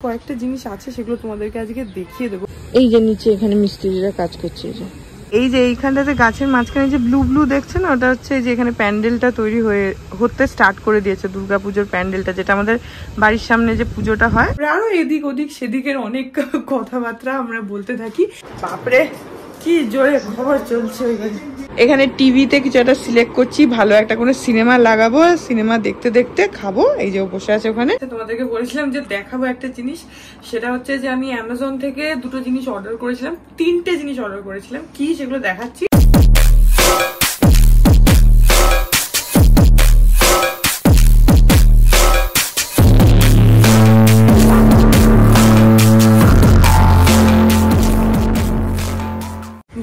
কয়েকটা জিনিস আছে সেগুলো তোমাদেরকে আজকে দেখিয়ে দেবো। এই যে নিচে এখানে মিস্ত্রিরা কাজ করছে, এই যে এইখানটাতে গাছের মাঝখানে যে ব্লু ব্লু দেখছে না, ওটা হচ্ছে যে এখানে প্যান্ডেলটা তৈরি হতে স্টার্ট করে দিয়েছে, দুর্গাপুজোর প্যান্ডেলটা, যেটা আমাদের বাড়ির সামনে যে পুজোটা হয়। আরো এদিক ওদিক সেদিকের অনেক কথাবার্তা আমরা বলতে থাকি। বাপরে কি জোরে খবর চলছে। এখানে টিভিতে কিছু একটা সিলেক্ট করছি, ভালো একটা কোনো সিনেমা লাগাবো, সিনেমা দেখতে দেখতে খাবো। এই যে বসে আছে ওখানে। তোমাদেরকে বলেছিলাম যে দেখাবো একটা জিনিস, সেটা হচ্ছে যে আমি অ্যামাজন থেকে দুটো জিনিস অর্ডার করেছিলাম, তিনটে জিনিস অর্ডার করেছিলাম। কি সেগুলো দেখাচ্ছি।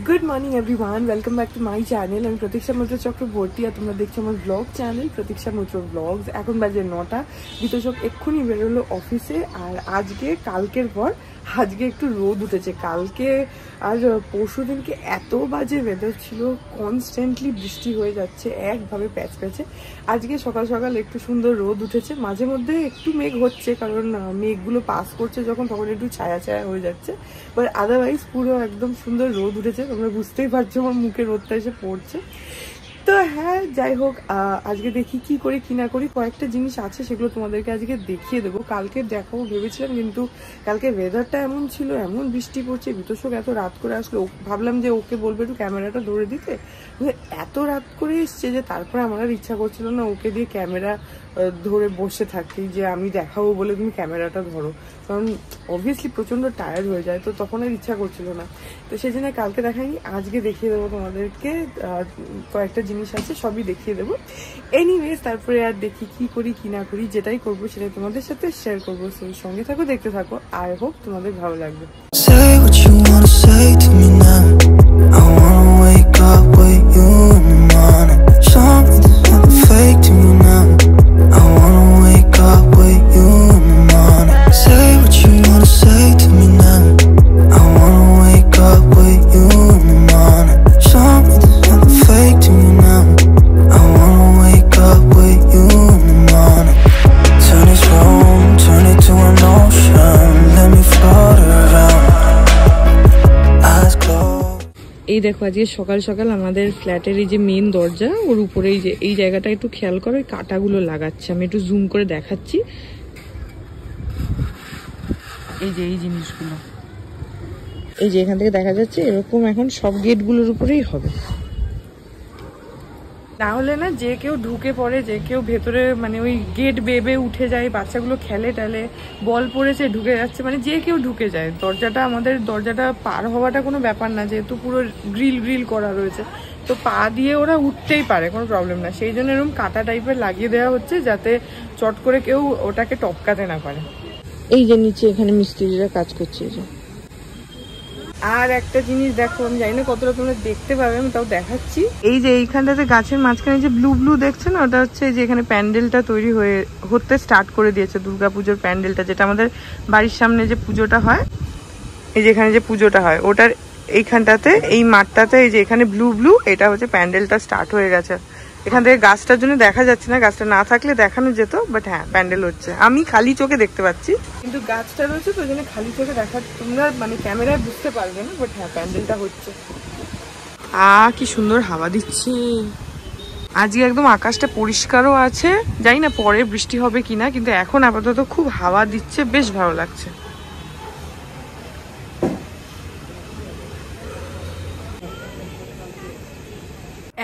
Good morning everyone, welcome back to my channel. আমি প্রতীক্ষা মৈত্র চক্রবর্তী আর তোমরা দেখছো আমার ব্লগ চ্যানেল প্রতীক্ষা মৈত্র ব্লগস। এখন বাজে 9টা। বিতোষক এক্ষুনি বেরোলো অফিসে। আর আজকে কালকের পর আজকে একটু রোদ উঠেছে। কালকে আর পরশু দিনকে এত বাজে ওয়েদার ছিল, কনস্ট্যান্টলি বৃষ্টি হয়ে যাচ্ছে একভাবে প্যাচ প্যাচে। আজকে সকাল সকাল একটু সুন্দর রোদ উঠেছে, মাঝে মধ্যে একটু মেঘ হচ্ছে, কারণ মেঘগুলো পাস করছে যখন, তখন একটু ছায়া ছায়া হয়ে যাচ্ছে। বাট আদারওয়াইজ পুরো একদম সুন্দর রোদ উঠেছে। তোমরা বুঝতেই পারছো আমার মুখে রোদটা এসে পড়ছে। তো হ্যাঁ, যাই হোক, আজকে দেখি কি করি কি না করি। কয়েকটা জিনিস আছে সেগুলো তোমাদেরকে আজকে দেখিয়ে দেবো। কালকে দেখাবো ভেবেছিলাম, কিন্তু কালকে ওয়েদারটা এমন ছিল, এমন বৃষ্টি পড়ছে। বিতোষক এত রাত করে আসলো, ভাবলাম যে ওকে বলবে একটু ক্যামেরাটা ধরে দিতে, এত রাত করে এসছে যে তারপরে আমার আর ইচ্ছা করছিল না ওকে দিয়ে ক্যামেরা ধরে বসে থাকি, যে আমি দেখাবো বলে তুমি ক্যামেরাটা ধরো, কারণ অবভিয়াসলি প্রচন্ড টায়ার্ড হয়ে যায়, তো তখন আর ইচ্ছা করছিল না। তো সেই জন্য কালকে দেখাইনি, আজকে দেখিয়ে দেবো তোমাদেরকে। কয়েকটা জিনিস আছে, সবই দেখিয়ে দেবো। এনিওয়েজ, তারপরে আর দেখি কি করি কি না করি, যেটাই করবো সেটাই তোমাদের সাথে শেয়ার করবো। সো সঙ্গে থাকো, দেখতে থাকো। আই হোপ তোমাদের ভালো লাগবে। এই দেখো, আজকে সকাল সকাল আমাদের ফ্ল্যাটের এই যে মেন দরজা, ওর উপরে এই যে এই জায়গাটা একটু খেয়াল করো, এই কাঁটাগুলো লাগাচ্ছে। আমি একটু জুম করে দেখাচ্ছি। এই যে এই জিনিসগুলো, এই যে এখান থেকে দেখা যাচ্ছে, এরকম এখন সব গেটগুলোর উপরেই হবে। তাহলে না যে কেউ ঢুকে পড়ে, যে কেউ ভেতরে মানে ওই গেট বেবে উঠে যায়, বাচ্চাগুলো খেলে টেলে, বল পড়েছে ঢুকে যাচ্ছে, মানে যে কেউ ঢুকে যায়। দরজাটা, আমাদের দরজাটা পার হওয়াটা কোনো ব্যাপার না, যেহেতু পুরো গ্রিল করা রয়েছে, তো পা দিয়ে ওরা উঠতেই পারে, কোনো প্রবলেম না। সেই জন্য এরকম কাঁটা টাইপের লাগিয়ে দেওয়া হচ্ছে, যাতে চট করে কেউ ওটাকে টপকাতে না পারে। এই যে নিচে এখানে মিস্ত্রিরা কাজ করছে। আর একটা জিনিস দেখো, আমি জানি না কতটা তোমরা দেখতে পাবে, আমি তাও দেখাচ্ছি। এই যে এইখানটাতে গাছের মাঝখানে যে ব্লু ব্লু দেখছে না, ওটা হচ্ছে যে এখানে প্যান্ডেলটা তৈরি হতে স্টার্ট করে দিয়েছে, দুর্গাপুজোর প্যান্ডেলটা, যেটা আমাদের বাড়ির সামনে যে পুজোটা হয়, এই যে এখানে যে পুজোটা হয় ওটার এইখানটাতে, এই মাঠটাতে, এই যে এখানে ব্লু ব্লু, এটা হচ্ছে প্যান্ডেলটা স্টার্ট হয়ে গেছে। এখান থেকে গাছটার জন্য দেখা যাচ্ছে না, গাছটা না থাকলে দেখানো যেত, বাট হ্যাঁ প্যান্ডেল হচ্ছে, আমি খালি চোখে দেখতে পাচ্ছি, কিন্তু গাছটা রয়েছে তো ওই জন্য খালি চোখে দেখা, তোমরা মানে ক্যামেরায় বুঝতে পারবে না, বাট হ্যাঁ প্যান্ডেলটা হচ্ছে। কি সুন্দর হাওয়া দিচ্ছে আজকে, একদম আকাশটা পরিষ্কারও আছে। জানি না পরে বৃষ্টি হবে কিনা, কিন্তু এখন আপাতত খুব হাওয়া দিচ্ছে, বেশ ভালো লাগছে।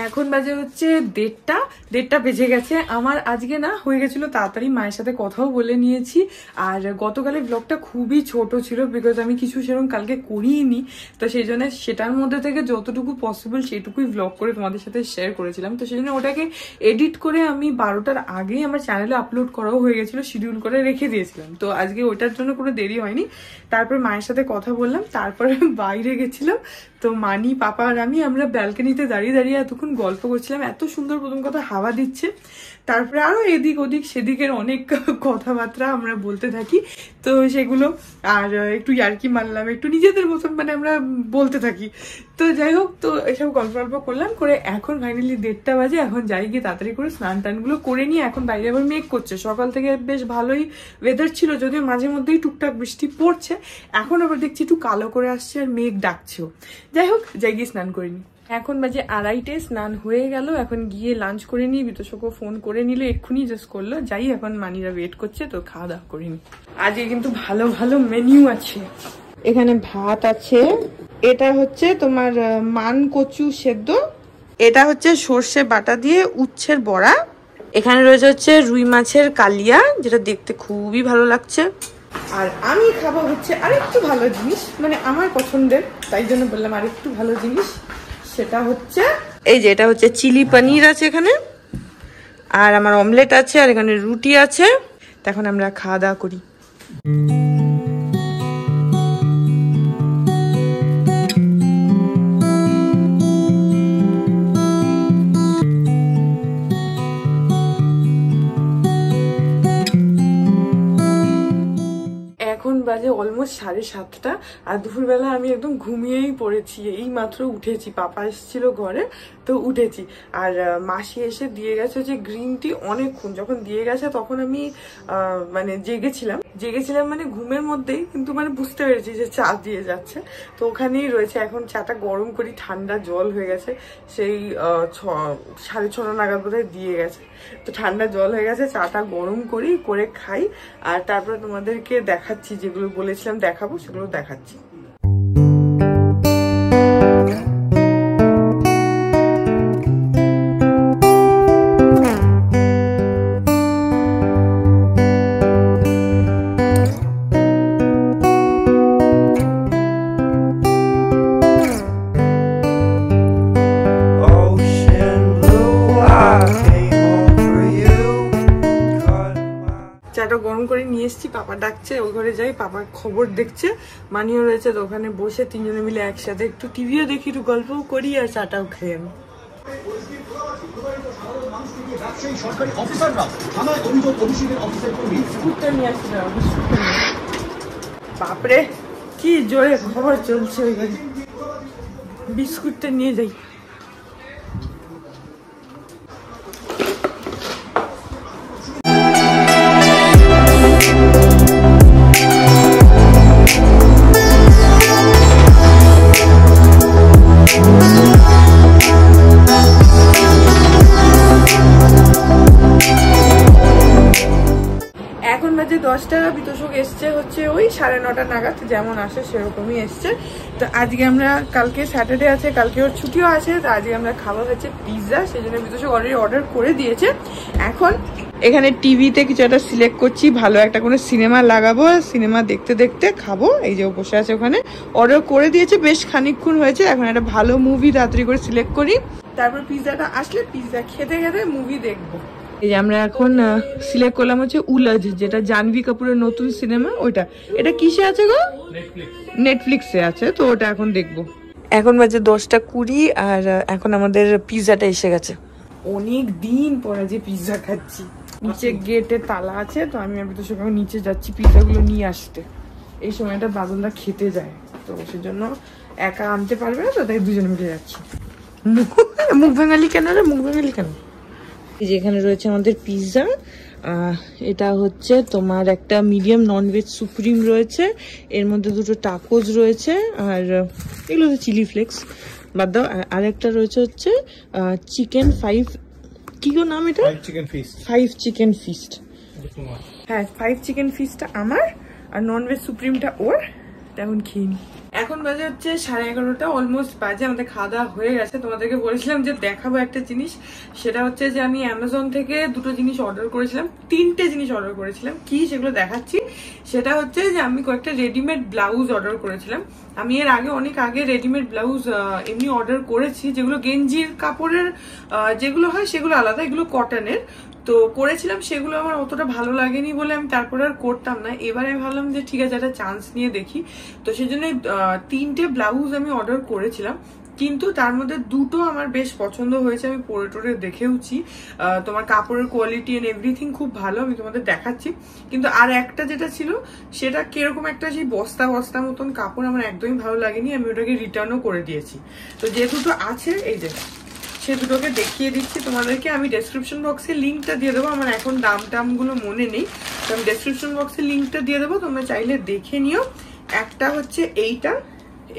এখন বাজে হচ্ছে 1:30 বেজে গেছে আমার। আজকে না হয়ে গেছিল তাড়াতাড়ি, মায়ের সাথে কথাও বলে নিয়েছি। আর গতকালের ব্লগটা খুবই ছোট ছিল, বিকজ আমি কিছু সেরকম কালকে করিনি, তো সেই জন্য সেটার মধ্যে থেকে যতটুকু পসিবল সেটুকুই ব্লগ করে তোমাদের সাথে শেয়ার করেছিলাম। তো সেই জন্য ওটাকে এডিট করে আমি 12টার আগেই আমার চ্যানেলে আপলোড করাও হয়ে গেছিল, শিডিউল করে রেখে দিয়েছিলাম। তো আজকে ওটার জন্য কোনো দেরি হয়নি। তারপর মায়ের সাথে কথা বললাম, তারপরে বাইরে গেছিলাম। তো মানি, পাপা আর আমরা ব্যালকনিতে দাঁড়িয়ে দাঁড়িয়ে এতক্ষণ গল্প করছিলাম, এত সুন্দর প্রথম কথা হাওয়া দিচ্ছে, তারপরে আরো এদিক ওদিক সেদিকের অনেক কথাবার্তা আমরা বলতে থাকি, তো সেগুলো আর একটু ইয়ার্কি মারলাম, একটু নিজেদের মতন মানে আমরা বলতে থাকি। তো যাই হোক, তো এসব গল্প করলাম করে এখন ফাইনালি 1:30 বাজে। এখন যাই গিয়ে তাড়াতাড়ি করে স্নান টানগুলো করে নিয়ে, এখন বাইরে আবার মেঘ করছে, সকাল থেকে বেশ ভালোই ওয়েদার ছিল, যদিও মাঝে মধ্যেই টুকটাক বৃষ্টি পড়ছে, এখন আবার দেখছি একটু কালো করে আসছে আর মেঘ ডাকছেও। যাই হোক, যাই গিয়ে স্নান করে নিই। এখন বাজে 2:30, স্নান হয়ে গেল, এখন গিয়ে লাঞ্চ করে নিই। বিতোষকে ফোন করে নিল, এক্ষুনি জাস্ট করলো, যাই এখন মানিরা ওয়েট করছে, তো খাওয়া দাওয়া করে নিই। আজকে কিন্তু ভালো ভালো মেনিউ আছে। এখানে ভাত আছে, এটা হচ্ছে তোমার মান কচু সেদ্ধ, এটা হচ্ছে সর্ষে বাটা দিয়ে উচ্ছের বড়া, এখানে রয়েছে হচ্ছে রুই মাছের কালিয়া, যেটা দেখতে খুবই ভালো লাগছে। আর আমি খাবো হচ্ছে আরেকটু ভালো জিনিস, মানে আমার পছন্দের, তাই জন্য বললাম আরেকটু ভালো জিনিস, সেটা হচ্ছে এই যে এটা হচ্ছে চিলি পনির আছে এখানে, আর আমার অমলেট আছে, আর এখানে রুটি আছে। এখন আমরা খাওয়া দাওয়া করি। এখন বাজে অলমোস্ট 7:30, আর দুপুরবেলা আমি একদম ঘুমিয়েই পড়েছি, এই মাত্র উঠেছি, পাপা এসেছিল ঘরে, তো উঠেছি। আর মাসি এসে দিয়ে গেছে হচ্ছে গ্রিন টি, অনেকক্ষণ যখন দিয়ে গেছে তখন আমি মানে জেগেছিলাম মানে ঘুমের মধ্যেই, কিন্তু মানে বুঝতে পেরেছি যে চা দিয়ে যাচ্ছে, তো ওখানেই রয়েছে। এখন চাটা গরম করি, ঠান্ডা জল হয়ে গেছে, সেই 6:30 নাগাদ বোধহয় দিয়ে গেছে, তো ঠান্ডা জল হয়ে গেছে, চাটা গরম করে খাই, আর তারপরে তোমাদেরকে দেখাচ্ছি, যেগুলো বলেছিলাম দেখাবো সেগুলো দেখাচ্ছি। চাটা গরম করে নিয়ে এসেছি, পাপা ডাকছে, ওই ঘরে যাই, পাপার খবর দেখছে, মানিও রয়েছে, তো ওখানে বসে তিনজনে মিলে একসাথে একটু টিভিও দেখি, একটু গল্পও করি, আর চাটাও খাই আমি। বাপরে কি জোরে খবর চলছে ওই ঘরে, বিস্কুটটা নিয়ে যাই। এখন বাজে 10টা, বিতোষক এসছে হচ্ছে ওই 9:30 নাগাদ, যেমন আসে সেরকমই এসছে। তো আজকে আমরা, কালকে স্যাটারডে আছে, কালকে ওর ছুটিও আছে, তো আজকে আমরা খাওয়া হচ্ছে পিৎজা, সেই জন্য বিতোষক অলরেডি অর্ডার করে দিয়েছে। এখন এখানে টিভিতে কিছু একটা সিলেক্ট করছি, ভালো একটা কোনো সিনেমা লাগাবো, সিনেমা দেখতে দেখতে খাবো। এই যে ও বসে আছে ওখানে, অর্ডার করে দিয়েছে, বেশ খানিকক্ষণ হয়েছে। এখন একটা ভালো মুভি তাড়াতাড়ি করে সিলেক্ট করি, তারপর পিৎজাটা আসলে পিৎজা খেতে খেতে মুভি দেখবো। এই যে আমরা এখন সিলেক্ট করলাম হচ্ছে উলজ, যেটা জাহ্নবী কাপুরের নতুন সিনেমা, ওইটা। এটা কিসে আছে গো? নেটফ্লিক্সে আছে, তো ওটা এখন দেখবো। এখন বাজে 10:20, আর এখন আমাদের পিৎজাটা এসে গেছে। অনেক দিন পরে যে পিৎজা খাচ্ছি। নিচে গেটে তালা আছে, তো আমি তো সকাল নিচে যাচ্ছি পিৎজাগুলো নিয়ে আসতে। এই সময়টা বাদলদা খেতে যায়, তো সেজন্য একা আনতে পারবে না, তো তাই দুজনে মিলে যাচ্ছি। মুখ ভাঙালি কেন রে, মুখ ভাঙালি কেন? এই যে এখানে রয়েছে আমাদের পিৎজা, এটা হচ্ছে তোমার একটা মিডিয়াম ননভেজ সুপ্রিম রয়েছে, এর মধ্যে 2টো টাকোজ রয়েছে, আর এগুলো হচ্ছে চিলি ফ্লেক্স বাদ দাও। আর একটা রয়েছে হচ্ছে চিকেন 5, কি গো নাম এটা? 5 চিকেন ফিস্ট। হ্যাঁ, 5 চিকেন ফিস্টটা আমার, আর ননভেজ সুপ্রিমটা ওর। তেমন খেয়ে নি। এখন বাজে হচ্ছে 11:30, অলমোস্ট বাজে, আমাদের খাওয়া দাওয়া হয়ে গেছে। তোমাদেরকে বলেছিলাম যে দেখাবো একটা জিনিস, সেটা হচ্ছে যে আমি অ্যামাজন থেকে 2টো জিনিস অর্ডার করেছিলাম, 3টে জিনিস অর্ডার করেছিলাম। কি সেগুলো দেখাচ্ছি। সেটা হচ্ছে যে আমি কয়েকটা রেডিমেড ব্লাউজ অর্ডার করেছিলাম। আমি এর আগে অনেক আগে রেডিমেড ব্লাউজ এমনি অর্ডার করেছি, যেগুলো গেঞ্জির কাপড়ের যেগুলো হয় সেগুলো আলাদা, এগুলো কটনের। তো করেছিলাম, সেগুলো আমার অতটা ভালো লাগেনি বলে আমি তারপরে আর করতাম না। এবার আমি ভাবলাম যে ঠিক আছে, একটা চান্স নিয়ে দেখি, তো সেই জন্য 3টে ব্লাউজ আমি অর্ডার করেছিলাম। কিন্তু তার মধ্যে দুটো আমার বেশ পছন্দ হয়েছে, আমি পরে টোরে দেখেওছি, তোমার কাপড়ের কোয়ালিটি এন্ড এভরিথিং খুব ভালো, আমি তোমাদের দেখাচ্ছি। কিন্তু আর একটা যেটা ছিল সেটা কিরকম একটা সেই বস্তা বস্তা মতন কাপড়, আমার একদমই ভালো লাগেনি, আমি ওটাকে রিটার্নও করে দিয়েছি। তো যে দুটো আছে এই যে সে দুটোকে দেখিয়ে দিচ্ছি তোমাদেরকে। আমি ডেসক্রিপশন বক্সে লিঙ্কটা দিয়ে দেবো, আমার এখন দাম টামগুলো মনে নেই, তো আমি ডেসক্রিপশন বক্সে লিঙ্কটা দিয়ে দেবো, তোমরা চাইলে দেখে নিও। একটা হচ্ছে এইটা,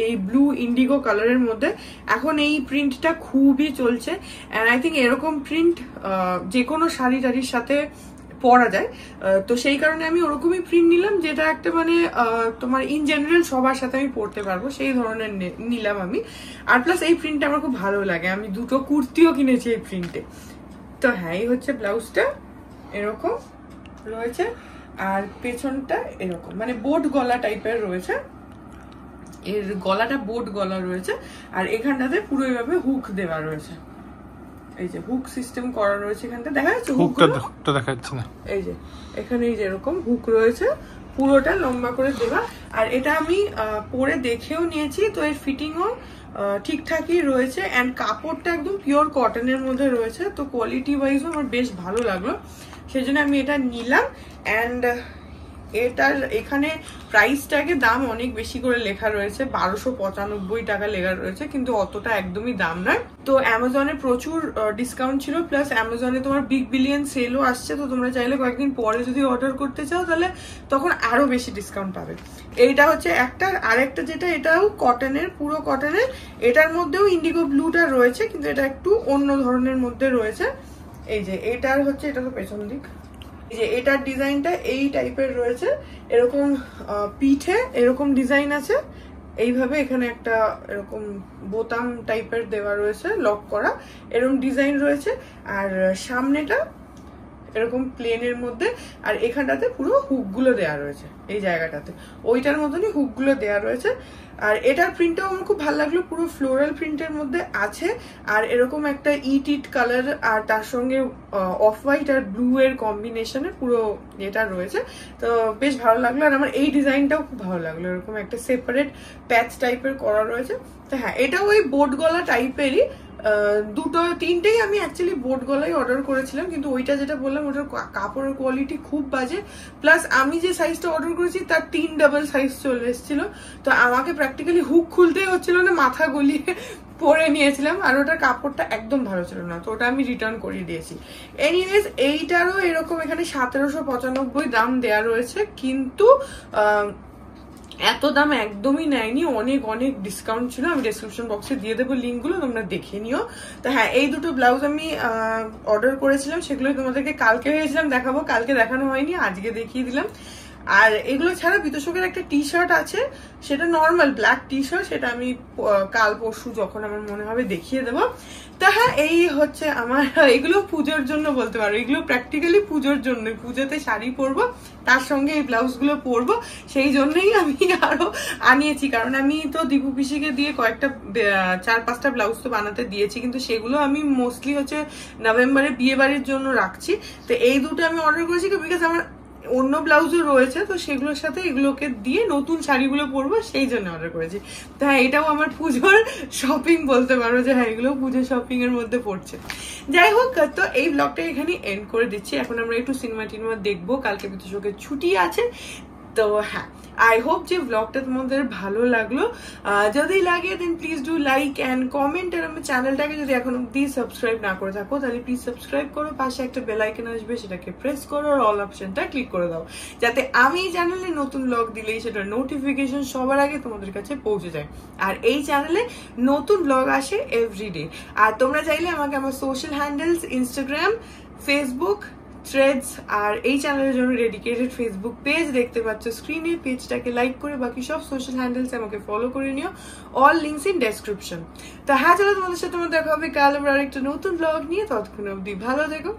এই ব্লু ইন্ডিগো কালারের মধ্যে, এখন এই প্রিন্টটা খুবই চলছে অ্যান্ড আই থিঙ্ক এরকম প্রিন্ট যে কোনো শাড়ি টাড়ির সাথে পরা যায়, তো সেই কারণে আমি ওরকমই প্রিন্ট নিলাম, যেটা একটা মানে তোমার ইন জেনারেল সবার সাথে আমি পরতে পারবো সেই ধরনের নিলাম আমি। আর প্লাস এই প্রিন্টটা আমার খুব ভালো লাগে, আমি দুটো কুর্তিও কিনেছি এই প্রিন্টে। তো হ্যাঁ, এই হচ্ছে ব্লাউজটা, এরকম রয়েছে, আর পেছনটা এরকম মানে বোট গলা টাইপের রয়েছে, এর গলাটা বোট গলা রয়েছে, আর এখানটাতে পুরো এইভাবে হুক দেওয়া রয়েছে, এই যে হুক সিস্টেম করা রয়েছে এখানটা, দেখা যাচ্ছে হুকটা দেখা যাচ্ছে না, এই যে এখানে এই যে এরকম হুক রয়েছে পুরোটা লম্বা করে দেওয়া। আর এটা আমি পরে দেখেও নিয়েছি, তো এর ফিটিংও ঠিকঠাকই রয়েছে অ্যান্ড কাপড়টা একদম পিওর কটনের মধ্যে রয়েছে, তো কোয়ালিটি ওয়াইজও আমার বেশ ভালো লাগলো, সেই জন্য আমি এটা নিলাম। অ্যান্ড এটার এখানে প্রাইস ট্যাগে দাম অনেক বেশি করে লেখা রয়েছে, 1295 টাকা লেখা রয়েছে, কিন্তু অতটা একদমই দাম নয়। তো অ্যামাজনে প্রচুর ডিসকাউন্ট ছিল, প্লাস অ্যামাজনে তোমার বিগ বিলিয়ন সেলও আসছে, তো তোমরা চাইলে কয়েকদিন পরে যদি অর্ডার করতে চাও তাহলে তখন আরো বেশি ডিসকাউন্ট পাবে। এইটা হচ্ছে একটা, আরেকটা যেটা এটাও কটনের, পুরো কটনের, এটার মধ্যেও ইন্ডিগো ব্লুটা রয়েছে, কিন্তু এটা একটু অন্য ধরনের মধ্যে রয়েছে। এই যে এটার হচ্ছে, এটা তো পেছন দিক, যে এটার ডিজাইনটা এই টাইপের রয়েছে, এরকম পিঠে এরকম ডিজাইন আছে, এইভাবে এখানে একটা এরকম বোতাম টাইপের দেওয়া রয়েছে, লক করা এরকম ডিজাইন রয়েছে, আর সামনেটা এরকম প্লেনের মধ্যে, আর এখানটাতে পুরো হুকগুলো দেওয়া রয়েছে, এই জায়গাটাতে ওইটার মতনই হুকগুলো দেওয়া রয়েছে। আর এটার প্রিন্টটাও আমার খুব ভালো লাগলো, পুরো ফ্লোরাল প্রিন্টের মধ্যে আছে, আর এরকম একটা ইট কালার, আর তার সঙ্গে অফ হোয়াইট আর ব্লু এর কম্বিনেশনে পুরো এটা রয়েছে, তো বেশ ভালো লাগলো। আর আমার এই ডিজাইনটাও খুব ভালো লাগলো, এরকম একটা সেপারেট প্যাচ টাইপের করা রয়েছে। তো হ্যাঁ, এটাও ওই বোট গলা টাইপেরই, দুটো তিনটেই আমি অ্যাকচুয়ালি বোট গলাই অর্ডার করেছিলাম, কিন্তু ওইটা যেটা বললাম ওটার কাপড়ের কোয়ালিটি খুব বাজে, প্লাস আমি যে সাইজটা অর্ডার করেছি তার 3 ডাবল সাইজ চলে এসেছিল, তো আমাকে প্র্যাকটিক্যালি হুক খুলতেই হচ্ছিল না, মাথা গলিয়ে পরে নিয়েছিলাম, আর ওটার কাপড়টা একদম ভালো ছিল না, তো ওটা আমি রিটার্ন করিয়ে দিয়েছি। এনিওয়েজ এইটারও এরকম এখানে 1795 দাম দেয়া রয়েছে, কিন্তু এত দাম একদমই নেয়নি, অনেক অনেক ডিসকাউন্ট ছিল, আমি ডেসক্রিপশন বক্সে দিয়ে দেবো লিঙ্কগুলো, তোমরা দেখে নিও। তো হ্যাঁ, এই দুটো ব্লাউজ আমি অর্ডার করেছিলাম, সেগুলোই তোমাদেরকে কালকে হয়েছিলাম দেখাবো, কালকে দেখানো হয়নি, আজকে দেখিয়ে দিলাম। আর এগুলো ছাড়া বিতোষকের একটা টি শার্ট আছে, সেটা নর্মাল ব্ল্যাক টি শার্ট, সেটা আমি কাল পরশু যখন আমার মনে হবে দেখিয়ে দেবো। তা হ্যাঁ, এই হচ্ছে আমার, এগুলো পুজোর জন্য বলতে পারো, এগুলো প্র্যাকটিক্যালি পুজোর জন্য, পুজোতে শাড়ি পরবো, তার সঙ্গে এই ব্লাউজগুলো পরবো, সেই জন্যই আমি আরো আনিয়েছি, কারণ আমি তো দীপু পিসিকে দিয়ে কয়েকটা 4-5টা ব্লাউজ তো বানাতে দিয়েছি, কিন্তু সেগুলো আমি মোস্টলি হচ্ছে নভেম্বরে বিয়ে বাড়ির জন্য রাখছি। তো এই দুটো আমি অর্ডার করেছি বিকজ আমার অন্য ব্লাউজও রয়েছে, তো সেগুলোর সাথে এগুলোকে দিয়ে নতুন শাড়িগুলো পরবো, সেই জন্য অর্ডার করেছি। তো হ্যাঁ, এটাও আমার পুজোর শপিং বলতে পারো, যে হ্যাঁ এগুলো পুজোর শপিং এর মধ্যে পড়ছে। যাই হোক, তো এই ব্লগটা এখানে এন্ড করে দিচ্ছি, এখন আমরা একটু সিনেমা টিনেমা দেখবো, কালকে বিতোষকের ছুটি আছে। তো হ্যাঁ, আই হোপ যে ব্লগটা তোমাদের ভালো লাগলো, যদি লাগে দেন please do like and comment, আর আমার চ্যানেলটাকে যদি এখন অব্দি সাবস্ক্রাইব না করে থাকো তাহলে প্লিজ সাবস্ক্রাইব করো, পাশে একটা বেল আইকন আসবে সেটাকে প্রেস করো, আর অল অপশনটা ক্লিক করে দাও, যাতে আমি এই চ্যানেলে নতুন ব্লগ দিলেই সেটার নোটিফিকেশন সবার আগে তোমাদের কাছে পৌঁছে যায়। আর এই চ্যানেলে নতুন ব্লগ আসে এভরিডে। আর তোমরা চাইলে আমাকে আমার social handles Instagram, Facebook, Threads, আর এই চ্যানেলের জন্য ডেডিকেটেড ফেসবুক পেজ দেখতে পাচ্ছ স্ক্রিনে, পেজটাকে লাইক করে বাকি সব সোশ্যাল হ্যান্ডেলস আমাকে ফলো করে নিও, অল লিঙ্কস ইন ডেসক্রিপশন। তো হ্যাঁ, চলো তোমাদের সাথে দেখা হবে কাল আবার আরেকটা নতুন ব্লগ নিয়ে, ততক্ষণ অবধি ভালো থেকো।